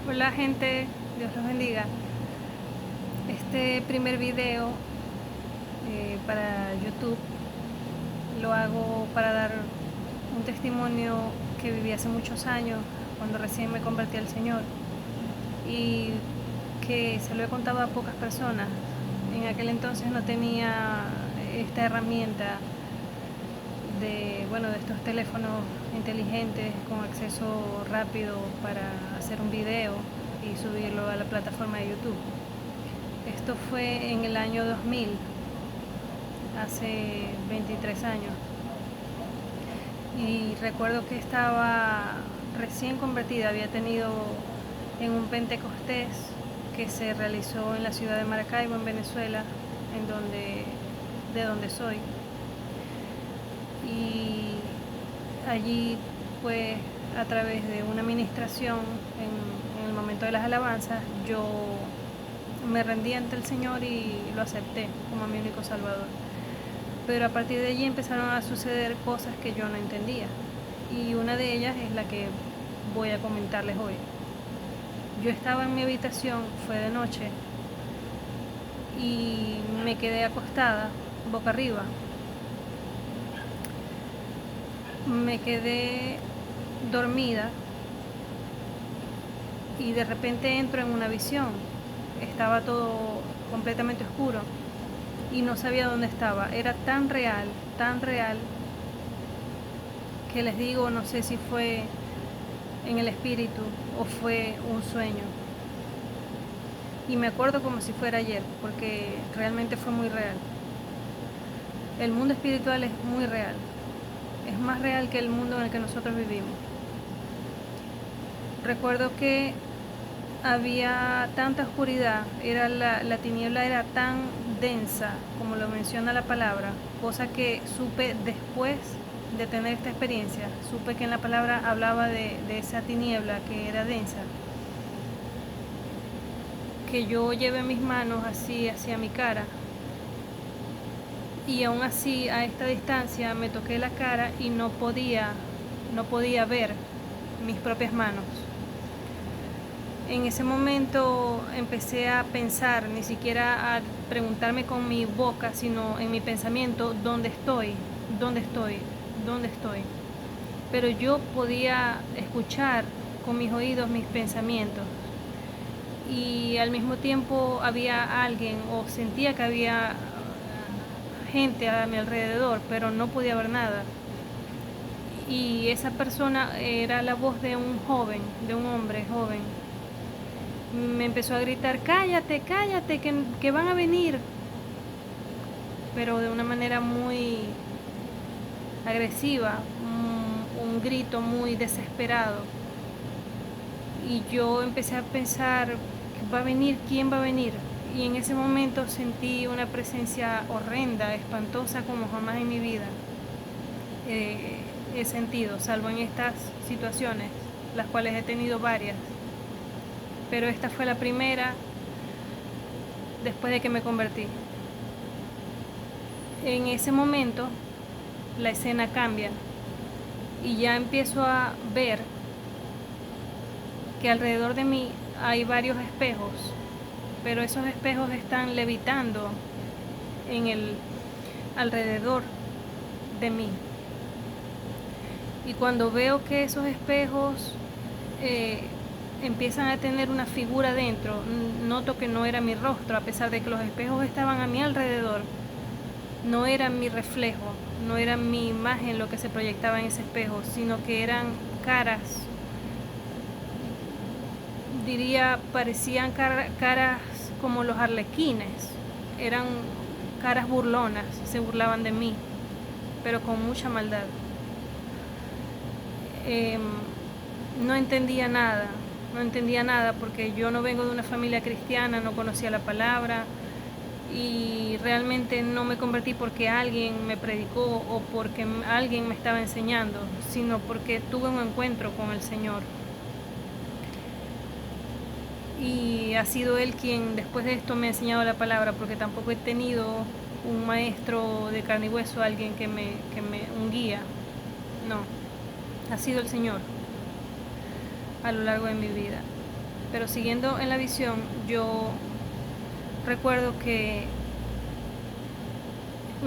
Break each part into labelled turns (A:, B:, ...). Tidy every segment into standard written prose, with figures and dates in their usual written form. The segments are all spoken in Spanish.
A: Hola gente, Dios los bendiga. Este primer video para YouTube lo hago para dar un testimonio que viví hace muchos años cuando recién me convertí al Señor y que se lo he contado a pocas personas. En aquel entonces no tenía esta herramienta de estos teléfonos inteligentes con acceso rápido para hacer un video y subirlo a la plataforma de YouTube. Esto fue en el año 2000, hace 23 años. Y recuerdo que estaba recién convertida, había tenido en un Pentecostés que se realizó en la ciudad de Maracaibo, en Venezuela, de donde soy. Y allí, pues, a través de una administración en el momento de las alabanzas, yo me rendí ante el Señor y lo acepté como mi único Salvador. Pero a partir de allí empezaron a suceder cosas que yo no entendía. Y una de ellas es la que voy a comentarles hoy. Yo estaba en mi habitación, fue de noche, y me quedé acostada, boca arriba. Me quedé dormida y de repente entro en una visión. Estaba todo completamente oscuro y no sabía dónde estaba. Era tan real, que les digo, no sé si fue en el espíritu o fue un sueño. Y me acuerdo como si fuera ayer, porque realmente fue muy real. El mundo espiritual es muy real. Es más real que el mundo en el que nosotros vivimos. Recuerdo que había tanta oscuridad, la tiniebla era tan densa, como lo menciona la palabra, cosa que supe después de tener esta experiencia, supe que en la palabra hablaba de esa tiniebla que era densa, que yo llevé mis manos así hacia mi cara y aún así a esta distancia me toqué la cara y no podía ver mis propias manos. En ese momento empecé a pensar, ni siquiera a preguntarme con mi boca, sino en mi pensamiento, ¿dónde estoy? ¿Dónde estoy? ¿Dónde estoy? Pero yo podía escuchar con mis oídos mis pensamientos y al mismo tiempo había alguien o sentía que había gente a mi alrededor, pero no podía ver nada. Y esa persona era la voz de un joven, de un hombre joven. Me empezó a gritar, cállate, cállate, que van a venir, pero de una manera muy agresiva, un grito muy desesperado. Y yo empecé a pensar, ¿va a venir? ¿Quién va a venir? Y en ese momento sentí una presencia horrenda, espantosa como jamás en mi vida he sentido, salvo en estas situaciones, las cuales he tenido varias. Pero esta fue la primera después de que me convertí. En ese momento la escena cambia y ya empiezo a ver que alrededor de mí hay varios espejos, pero esos espejos están levitando en el alrededor de mí. Y cuando veo que esos espejos empiezan a tener una figura dentro, noto que no era mi rostro, a pesar de que los espejos estaban a mi alrededor. No era mi reflejo, no era mi imagen lo que se proyectaba en ese espejo, sino que eran caras, parecían caras como los arlequines, eran caras burlonas, se burlaban de mí, pero con mucha maldad. No entendía nada porque yo no vengo de una familia cristiana, no conocía la palabra y realmente no me convertí porque alguien me predicó o porque alguien me estaba enseñando, sino porque tuve un encuentro con el Señor. Y ha sido Él quien después de esto me ha enseñado la palabra, porque tampoco he tenido un maestro de carne y hueso, alguien un guía. No, ha sido el Señor a lo largo de mi vida. Pero siguiendo en la visión, yo recuerdo que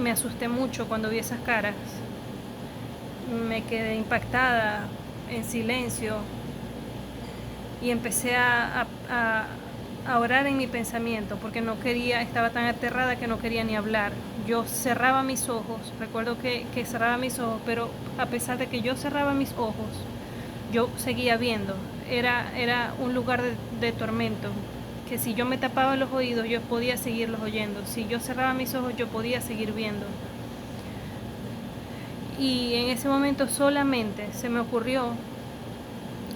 A: me asusté mucho cuando vi esas caras. Me quedé impactada, en silencio, y empecé a orar en mi pensamiento porque no quería, estaba tan aterrada que no quería ni hablar. Yo cerraba mis ojos, recuerdo que cerraba mis ojos, pero a pesar de que yo cerraba mis ojos, yo seguía viendo. Era un lugar de tormento, que si yo me tapaba los oídos yo podía seguirlos oyendo, si yo cerraba mis ojos yo podía seguir viendo. Y en ese momento solamente se me ocurrió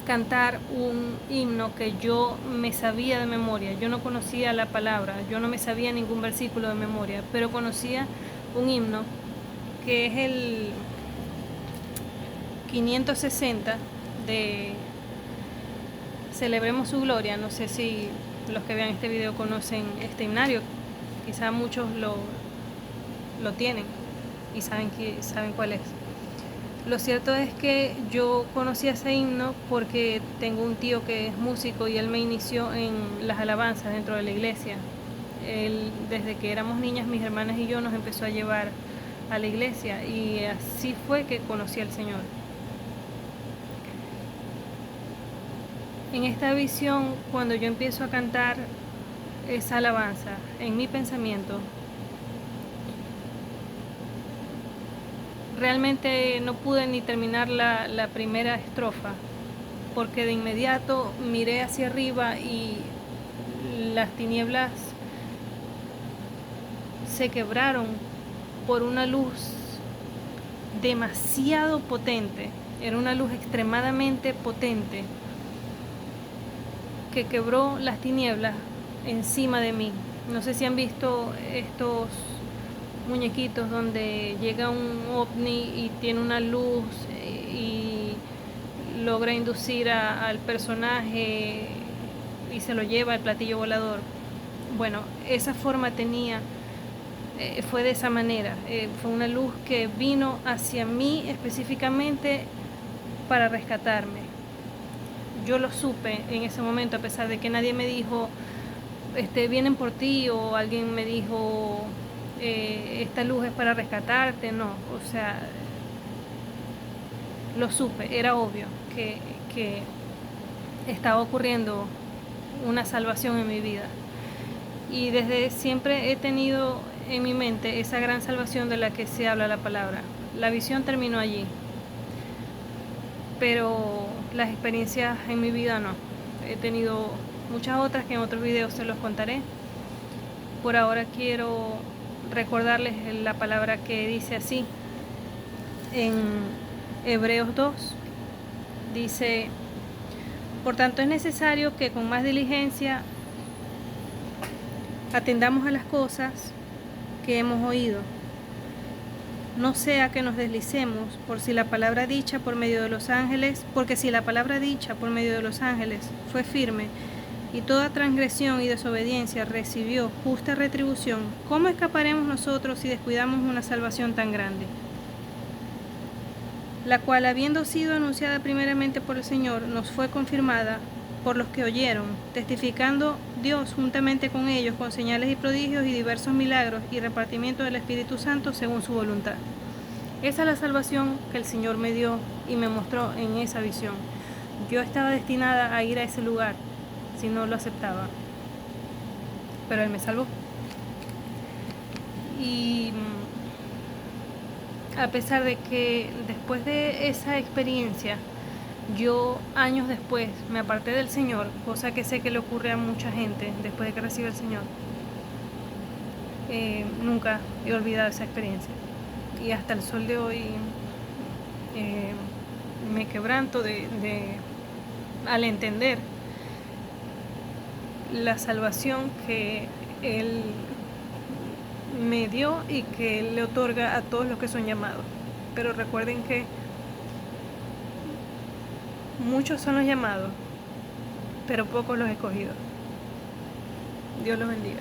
A: cantar un himno que yo me sabía de memoria. Yo no conocía la palabra, yo no me sabía ningún versículo de memoria, pero conocía un himno que es el 560 de Celebremos su Gloria. No sé si los que vean este video conocen este himnario, quizá muchos lo tienen y saben cuál es. Lo cierto es que yo conocí ese himno porque tengo un tío que es músico y él me inició en las alabanzas dentro de la iglesia. Él, desde que éramos niñas, mis hermanas y yo, nos empezó a llevar a la iglesia y así fue que conocí al Señor. En esta visión, cuando yo empiezo a cantar esa alabanza en mi pensamiento, realmente no pude ni terminar la primera estrofa, porque de inmediato miré hacia arriba y las tinieblas se quebraron por una luz demasiado potente. Era una luz extremadamente potente que quebró las tinieblas encima de mí. No sé si han visto estos muñequitos donde llega un ovni y tiene una luz y logra inducir al personaje y se lo lleva al platillo volador. Bueno, esa forma tenía, fue de esa manera. Fue una luz que vino hacia mí específicamente para rescatarme. Yo lo supe en ese momento, a pesar de que nadie me dijo vienen por ti, o alguien me dijo esta luz es para rescatarte. No, o sea, lo supe, era obvio que estaba ocurriendo una salvación en mi vida, y desde siempre he tenido en mi mente esa gran salvación de la que se habla la palabra. La visión terminó allí, pero las experiencias en mi vida no. He tenido muchas otras que en otros videos se los contaré. Por ahora quiero recordarles la palabra que dice así en Hebreos 2. Dice: por tanto es necesario que con más diligencia atendamos a las cosas que hemos oído, no sea que nos deslicemos, porque si la palabra dicha por medio de los ángeles fue firme, y toda transgresión y desobediencia recibió justa retribución, ¿cómo escaparemos nosotros si descuidamos una salvación tan grande? La cual, habiendo sido anunciada primeramente por el Señor, nos fue confirmada por los que oyeron, testificando Dios juntamente con ellos con señales y prodigios y diversos milagros y repartimiento del Espíritu Santo según su voluntad. Esa es la salvación que el Señor me dio y me mostró en esa visión. Yo estaba destinada a ir a ese lugar si no lo aceptaba, pero Él me salvó. Y a pesar de que después de esa experiencia, yo años después me aparté del Señor, cosa que sé que le ocurre a mucha gente después de que recibe el Señor, nunca he olvidado esa experiencia, y hasta el sol de hoy me quebranto al entender la salvación que Él me dio y que Él le otorga a todos los que son llamados. Pero recuerden que muchos son los llamados, pero pocos los escogidos. Dios los bendiga.